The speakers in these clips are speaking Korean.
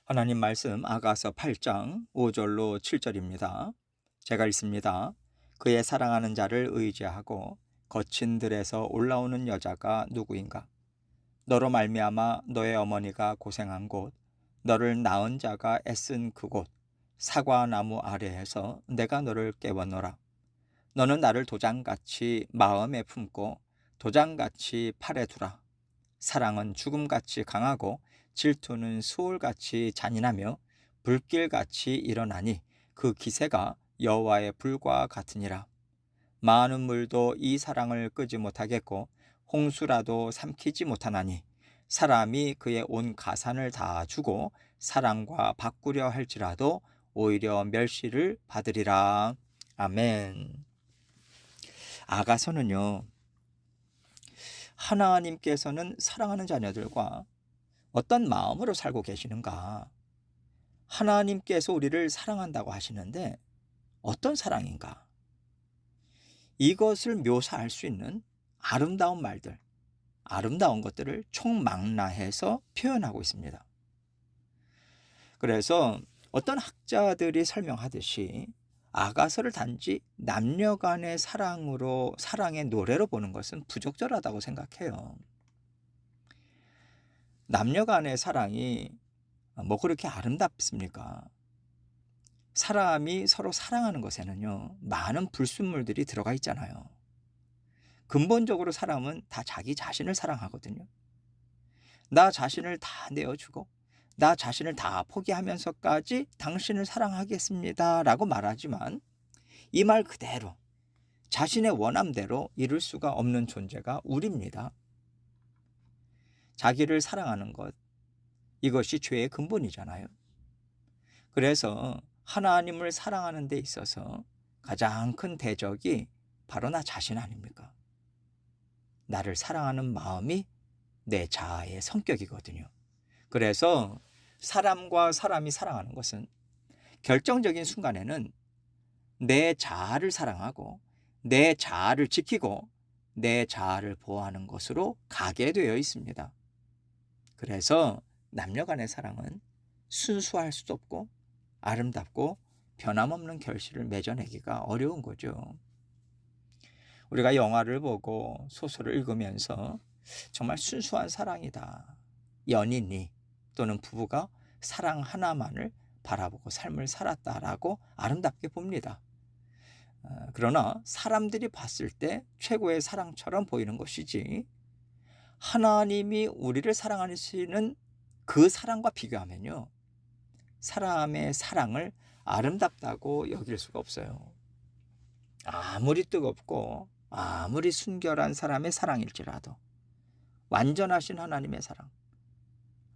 하나님 말씀 아가서 8장 5절로 7절입니다. 제가 읽습니다. 그의 사랑하는 자를 의지하고 거친 들에서 올라오는 여자가 누구인가? 너로 말미암아 너의 어머니가 고생한 곳, 너를 낳은 자가 애쓴 그곳, 사과나무 아래에서 내가 너를 깨웠노라. 너는 나를 도장같이 마음에 품고 도장같이 팔에 두라. 사랑은 죽음같이 강하고 질투는 수올같이 잔인하며 불길같이 일어나니 그 기세가 여호와의 불과 같으니라. 많은 물도 이 사랑을 끄지 못하겠고 홍수라도 삼키지 못하나니 사람이 그의 온 가산을 다 주고 사랑과 바꾸려 할지라도 오히려 멸시를 받으리라. 아멘. 아가서는요, 하나님께서는 사랑하는 자녀들과 어떤 마음으로 살고 계시는가? 하나님께서 우리를 사랑한다고 하시는데 어떤 사랑인가? 이것을 묘사할 수 있는 아름다운 말들, 아름다운 것들을 총망라해서 표현하고 있습니다. 그래서 어떤 학자들이 설명하듯이 아가서를 단지 남녀 간의 사랑의 노래로 보는 것은 부적절하다고 생각해요. 남녀 간의 사랑이 뭐 그렇게 아름답습니까? 사람이 서로 사랑하는 것에는요, 많은 불순물들이 들어가 있잖아요. 근본적으로 사람은 다 자기 자신을 사랑하거든요. 나 자신을 다 내어주고, 나 자신을 다 포기하면서까지 당신을 사랑하겠습니다. 라고 말하지만, 이 말 그대로 자신의 원함대로 이룰 수가 없는 존재가 우리입니다. 자기를 사랑하는 것, 이것이 죄의 근본이잖아요. 그래서 하나님을 사랑하는 데 있어서 가장 큰 대적이 바로 나 자신 아닙니까? 나를 사랑하는 마음이 내 자아의 성격이거든요. 그래서 사람과 사람이 사랑하는 것은 결정적인 순간에는 내 자아를 사랑하고 내 자아를 지키고 내 자아를 보호하는 것으로 가게 되어 있습니다. 그래서 남녀 간의 사랑은 순수할 수도 없고 아름답고 변함없는 결실을 맺어내기가 어려운 거죠. 우리가 영화를 보고 소설을 읽으면서 정말 순수한 사랑이다. 연인이 또는 부부가 사랑 하나만을 바라보고 삶을 살았다라고 아름답게 봅니다. 그러나 사람들이 봤을 때 최고의 사랑처럼 보이는 것이지 하나님이 우리를 사랑하시는 그 사랑과 비교하면요, 사람의 사랑을 아름답다고 여길 수가 없어요. 아무리 뜨겁고 아무리 순결한 사람의 사랑일지라도 완전하신 하나님의 사랑,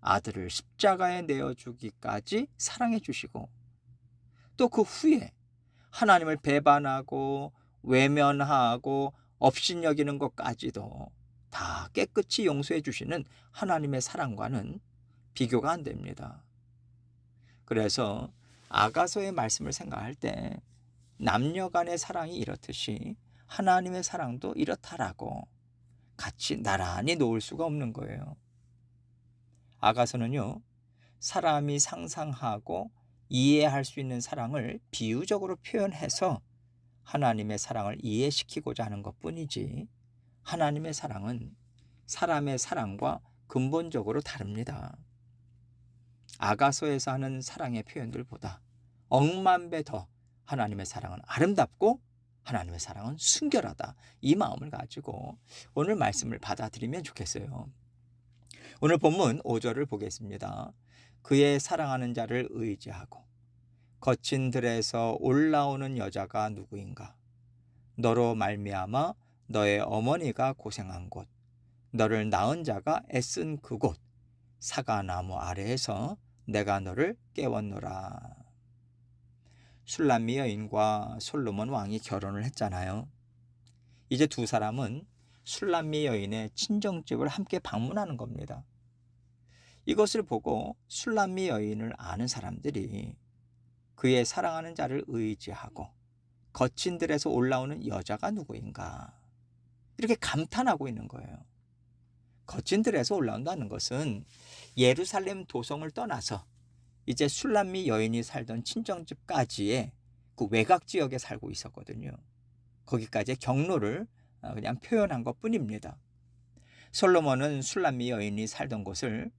아들을 십자가에 내어주기까지 사랑해 주시고 또 그 후에 하나님을 배반하고 외면하고 업신여기는 것까지도 다 깨끗이 용서해 주시는 하나님의 사랑과는 비교가 안 됩니다. 그래서 아가서의 말씀을 생각할 때 남녀 간의 사랑이 이렇듯이 하나님의 사랑도 이렇다라고 같이 나란히 놓을 수가 없는 거예요. 아가서는요, 사람이 상상하고 이해할 수 있는 사랑을 비유적으로 표현해서 하나님의 사랑을 이해시키고자 하는 것뿐이지 하나님의 사랑은 사람의 사랑과 근본적으로 다릅니다. 아가서에서 하는 사랑의 표현들보다 억만 배 더 하나님의 사랑은 아름답고 하나님의 사랑은 순결하다. 이 마음을 가지고 오늘 말씀을 받아들이면 좋겠어요. 오늘 본문 5절을 보겠습니다. 그의 사랑하는 자를 의지하고 거친 들에서 올라오는 여자가 누구인가? 너로 말미암아 너의 어머니가 고생한 곳, 너를 낳은 자가 애쓴 그곳, 사과나무 아래에서 내가 너를 깨웠노라. 술람미 여인과 솔로몬 왕이 결혼을 했잖아요. 이제 두 사람은 술람미 여인의 친정집을 함께 방문하는 겁니다. 이것을 보고 술람미 여인을 아는 사람들이 그의 사랑하는 자를 의지하고 거친 들에서 올라오는 여자가 누구인가? 이렇게 감탄하고 있는 거예요. 거친 들에서 올라온다는 것은 예루살렘 도성을 떠나서 이제 술람미 여인이 살던 친정집까지의 그 외곽 지역에 살고 있었거든요. 거기까지의 경로를 그냥 표현한 것뿐입니다. 솔로몬은 술람미 여인이 살던 곳을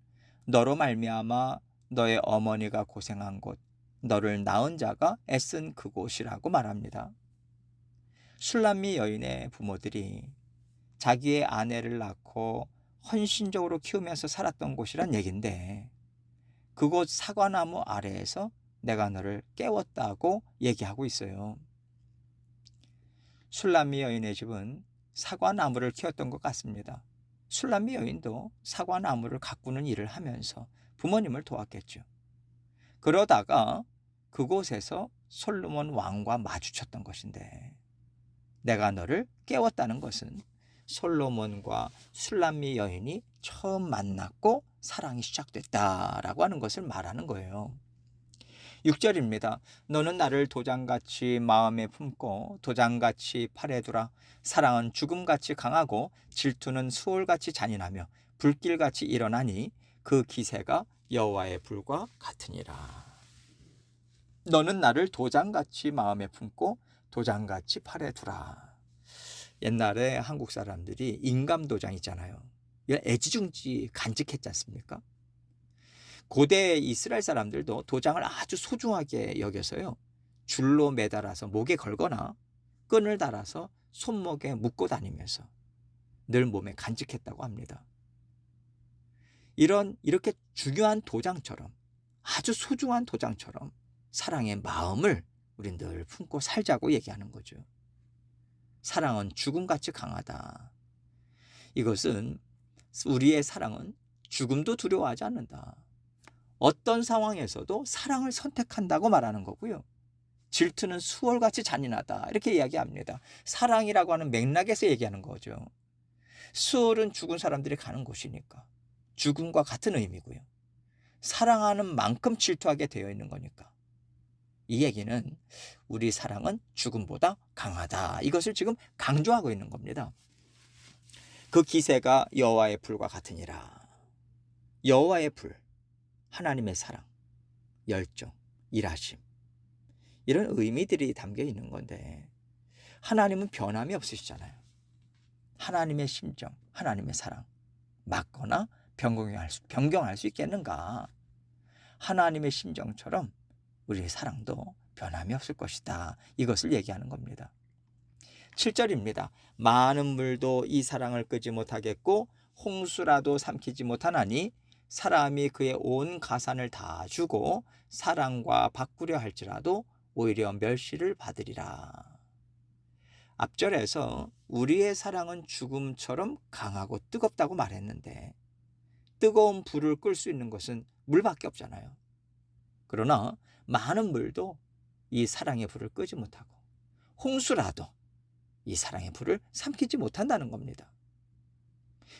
너로 말미암아 너의 어머니가 고생한 곳, 너를 낳은 자가 애쓴 그곳이라고 말합니다. 술람미 여인의 부모들이 자기의 아내를 낳고 헌신적으로 키우면서 살았던 곳이란 얘긴데, 그곳 사과나무 아래에서 내가 너를 깨웠다고 얘기하고 있어요. 술람미 여인의 집은 사과나무를 키웠던 것 같습니다. 술람미 여인도 사과나무를 가꾸는 일을 하면서 부모님을 도왔겠죠. 그러다가 그곳에서 솔로몬 왕과 마주쳤던 것인데, 내가 너를 깨웠다는 것은 솔로몬과 술람미 여인이 처음 만났고 사랑이 시작됐다라고 하는 것을 말하는 거예요. 6절입니다. 너는 나를 도장같이 마음에 품고 도장같이 팔에 두라. 사랑은 죽음같이 강하고 질투는 수월같이 잔인하며 불길같이 일어나니 그 기세가 여호와의 불과 같으니라. 너는 나를 도장같이 마음에 품고 도장같이 팔에 두라. 옛날에 한국 사람들이 인감도장 있잖아요. 애지중지 간직했지 않습니까? 고대 이스라엘 사람들도 도장을 아주 소중하게 여겨서요, 줄로 매달아서 목에 걸거나 끈을 달아서 손목에 묶고 다니면서 늘 몸에 간직했다고 합니다. 이렇게 중요한 도장처럼, 아주 소중한 도장처럼 사랑의 마음을 우린 늘 품고 살자고 얘기하는 거죠. 사랑은 죽음같이 강하다. 이것은 우리의 사랑은 죽음도 두려워하지 않는다. 어떤 상황에서도 사랑을 선택한다고 말하는 거고요. 질투는 수월같이 잔인하다, 이렇게 이야기합니다. 사랑이라고 하는 맥락에서 얘기하는 거죠. 수월은 죽은 사람들이 가는 곳이니까 죽음과 같은 의미고요. 사랑하는 만큼 질투하게 되어 있는 거니까 이 얘기는 우리 사랑은 죽음보다 강하다, 이것을 지금 강조하고 있는 겁니다. 그 기세가 여호와의 불과 같으니라. 여호와의 불, 하나님의 사랑, 열정, 일하심, 이런 의미들이 담겨 있는 건데, 하나님은 변함이 없으시잖아요. 하나님의 심정, 하나님의 사랑 맞거나 변경할 수 있겠는가? 하나님의 심정처럼 우리의 사랑도 변함이 없을 것이다, 이것을 얘기하는 겁니다. 7절입니다. 많은 물도 이 사랑을 끄지 못하겠고 홍수라도 삼키지 못하나니 사람이 그의 온 가산을 다 주고 사랑과 바꾸려 할지라도 오히려 멸시를 받으리라. 앞절에서 우리의 사랑은 죽음처럼 강하고 뜨겁다고 말했는데, 뜨거운 불을 끌 수 있는 것은 물밖에 없잖아요. 그러나 많은 물도 이 사랑의 불을 끄지 못하고 홍수라도 이 사랑의 불을 삼키지 못한다는 겁니다.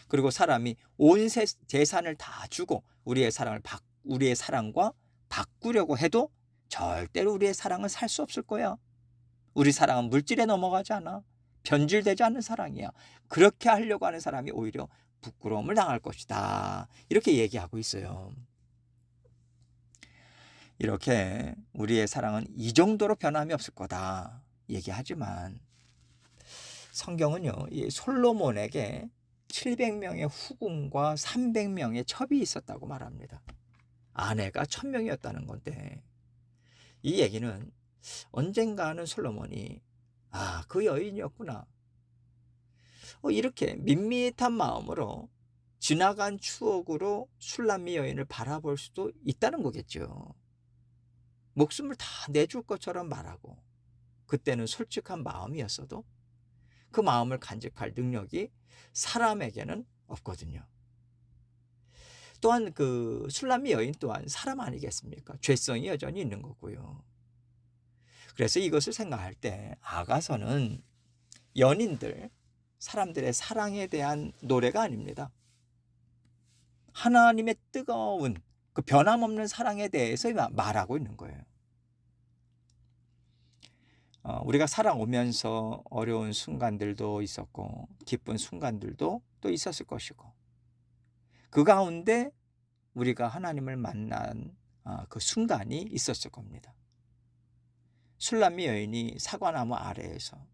그리고 사람이 온 재산을 다 주고 우리의 사랑과 바꾸려고 해도 절대로 우리의 사랑은 살 수 없을 거야. 우리 사랑은 물질에 넘어가지 않아. 변질되지 않는 사랑이야. 그렇게 하려고 하는 사람이 오히려 부끄러움을 당할 것이다, 이렇게 얘기하고 있어요. 이렇게 우리의 사랑은 이 정도로 변함이 없을 거다 얘기하지만, 성경은요, 이 솔로몬에게 700명의 후궁과 300명의 첩이 있었다고 말합니다. 아내가 1000명이었다는 건데, 이 얘기는 언젠가는 솔로몬이 그 여인이었구나, 이렇게 밋밋한 마음으로 지나간 추억으로 술람미 여인을 바라볼 수도 있다는 거겠죠. 목숨을 다 내줄 것처럼 말하고, 그때는 솔직한 마음이었어도 그 마음을 간직할 능력이 사람에게는 없거든요. 또한 그 술람미 여인 또한 사람 아니겠습니까? 죄성이 여전히 있는 거고요. 그래서 이것을 생각할 때 아가서는 연인들, 사람들의 사랑에 대한 노래가 아닙니다. 하나님의 뜨거운 그 변함없는 사랑에 대해서 말하고 있는 거예요. 우리가 살아오면서 어려운 순간들도 있었고 기쁜 순간들도 또 있었을 것이고, 그 가운데 우리가 하나님을 만난 그 순간이 있었을 겁니다. 술람미 여인이 사과나무 아래에서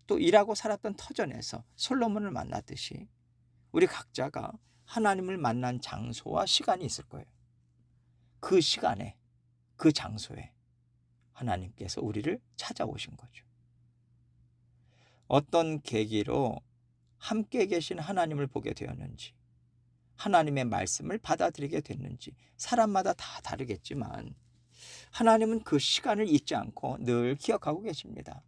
또 일하고 살았던 터전에서 솔로몬을 만났듯이 우리 각자가 하나님을 만난 장소와 시간이 있을 거예요. 그 시간에, 그 장소에 하나님께서 우리를 찾아오신 거죠. 어떤 계기로 함께 계신 하나님을 보게 되었는지, 하나님의 말씀을 받아들이게 됐는지 사람마다 다 다르겠지만 하나님은 그 시간을 잊지 않고 늘 기억하고 계십니다.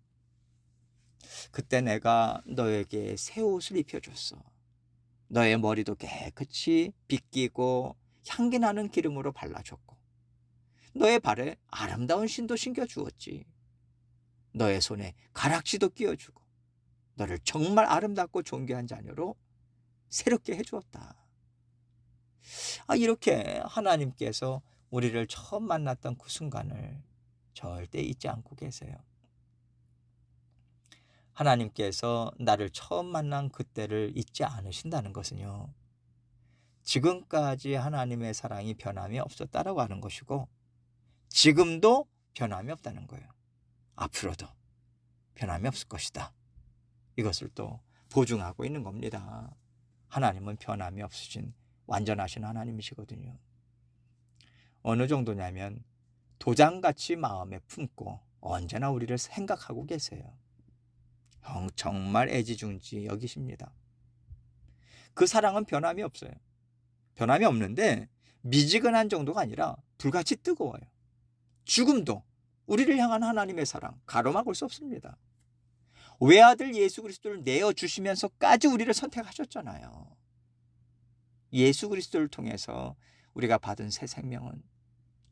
그때 내가 너에게 새 옷을 입혀줬어. 너의 머리도 깨끗이 빗기고 향기 나는 기름으로 발라줬고 너의 발에 아름다운 신도 신겨주었지. 너의 손에 가락지도 끼워주고 너를 정말 아름답고 존귀한 자녀로 새롭게 해주었다. 이렇게 하나님께서 우리를 처음 만났던 그 순간을 절대 잊지 않고 계세요. 하나님께서 나를 처음 만난 그때를 잊지 않으신다는 것은요, 지금까지 하나님의 사랑이 변함이 없었다라고 하는 것이고 지금도 변함이 없다는 거예요. 앞으로도 변함이 없을 것이다. 이것을 또 보증하고 있는 겁니다. 하나님은 변함이 없으신 완전하신 하나님이시거든요. 어느 정도냐면 도장같이 마음에 품고 언제나 우리를 생각하고 계세요. 정말 애지중지 여기십니다. 그 사랑은 변함이 없어요. 변함이 없는데 미지근한 정도가 아니라 불같이 뜨거워요. 죽음도 우리를 향한 하나님의 사랑 가로막을 수 없습니다. 외아들 예수 그리스도를 내어주시면서까지 우리를 선택하셨잖아요. 예수 그리스도를 통해서 우리가 받은 새 생명은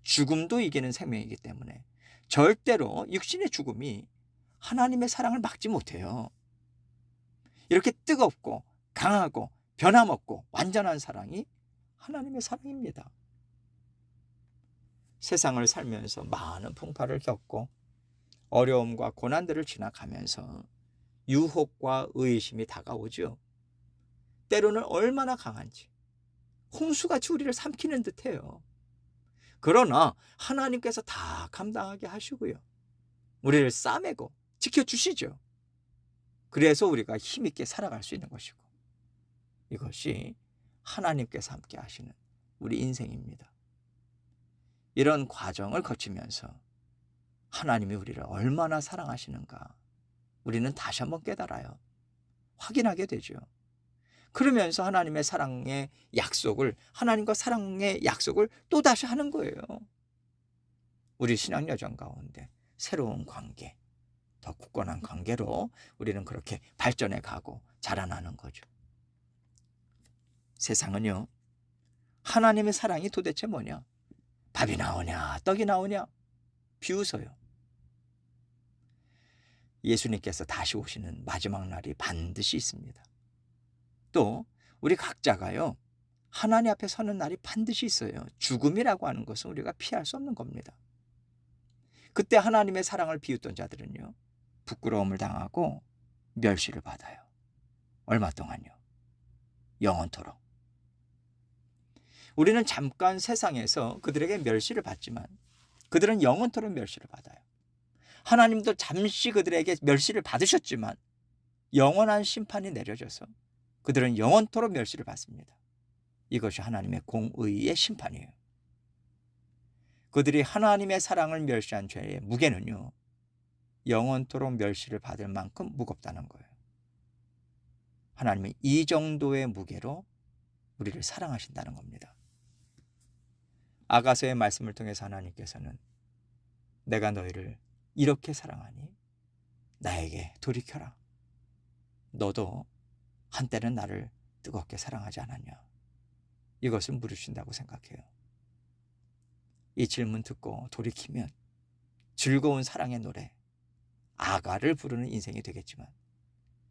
죽음도 이기는 생명이기 때문에 절대로 육신의 죽음이 하나님의 사랑을 막지 못해요. 이렇게 뜨겁고 강하고 변함없고 완전한 사랑이 하나님의 사랑입니다. 세상을 살면서 많은 풍파를 겪고 어려움과 고난들을 지나가면서 유혹과 의심이 다가오죠. 때로는 얼마나 강한지 홍수같이 우리를 삼키는 듯해요. 그러나 하나님께서 다 감당하게 하시고요. 우리를 싸매고 지켜주시죠. 그래서 우리가 힘있게 살아갈 수 있는 것이고 이것이 하나님께서 함께 하시는 우리 인생입니다. 이런 과정을 거치면서 하나님이 우리를 얼마나 사랑하시는가 우리는 다시 한번 깨달아요. 확인하게 되죠. 그러면서 하나님의 사랑의 약속을 하나님과 사랑의 약속을 또다시 하는 거예요. 우리 신앙 여정 가운데 새로운 관계, 더 굳건한 관계로 우리는 그렇게 발전해 가고 자라나는 거죠. 세상은요, 하나님의 사랑이 도대체 뭐냐? 밥이 나오냐, 떡이 나오냐? 비웃어요. 예수님께서 다시 오시는 마지막 날이 반드시 있습니다. 또 우리 각자가요, 하나님 앞에 서는 날이 반드시 있어요. 죽음이라고 하는 것은 우리가 피할 수 없는 겁니다. 그때 하나님의 사랑을 비웃던 자들은요, 부끄러움을 당하고 멸시를 받아요. 얼마 동안요? 영원토록. 우리는 잠깐 세상에서 그들에게 멸시를 받지만 그들은 영원토록 멸시를 받아요. 하나님도 잠시 그들에게 멸시를 받으셨지만 영원한 심판이 내려져서 그들은 영원토록 멸시를 받습니다. 이것이 하나님의 공의의 심판이에요. 그들이 하나님의 사랑을 멸시한 죄의 무게는요, 영원토록 멸시를 받을 만큼 무겁다는 거예요. 하나님은 이 정도의 무게로 우리를 사랑하신다는 겁니다. 아가서의 말씀을 통해서 하나님께서는 내가 너희를 이렇게 사랑하니 나에게 돌이켜라. 너도 한때는 나를 뜨겁게 사랑하지 않았냐. 이것을 물으신다고 생각해요. 이 질문 듣고 돌이키면 즐거운 사랑의 노래, 아가를 부르는 인생이 되겠지만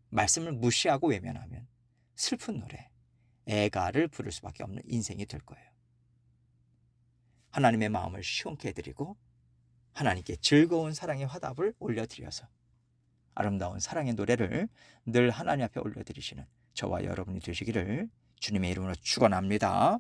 말씀을 무시하고 외면하면 슬픈 노래, 애가를 부를 수밖에 없는 인생이 될 거예요. 하나님의 마음을 시원케 해드리고 하나님께 즐거운 사랑의 화답을 올려드려서 아름다운 사랑의 노래를 늘 하나님 앞에 올려드리시는 저와 여러분이 되시기를 주님의 이름으로 축원합니다.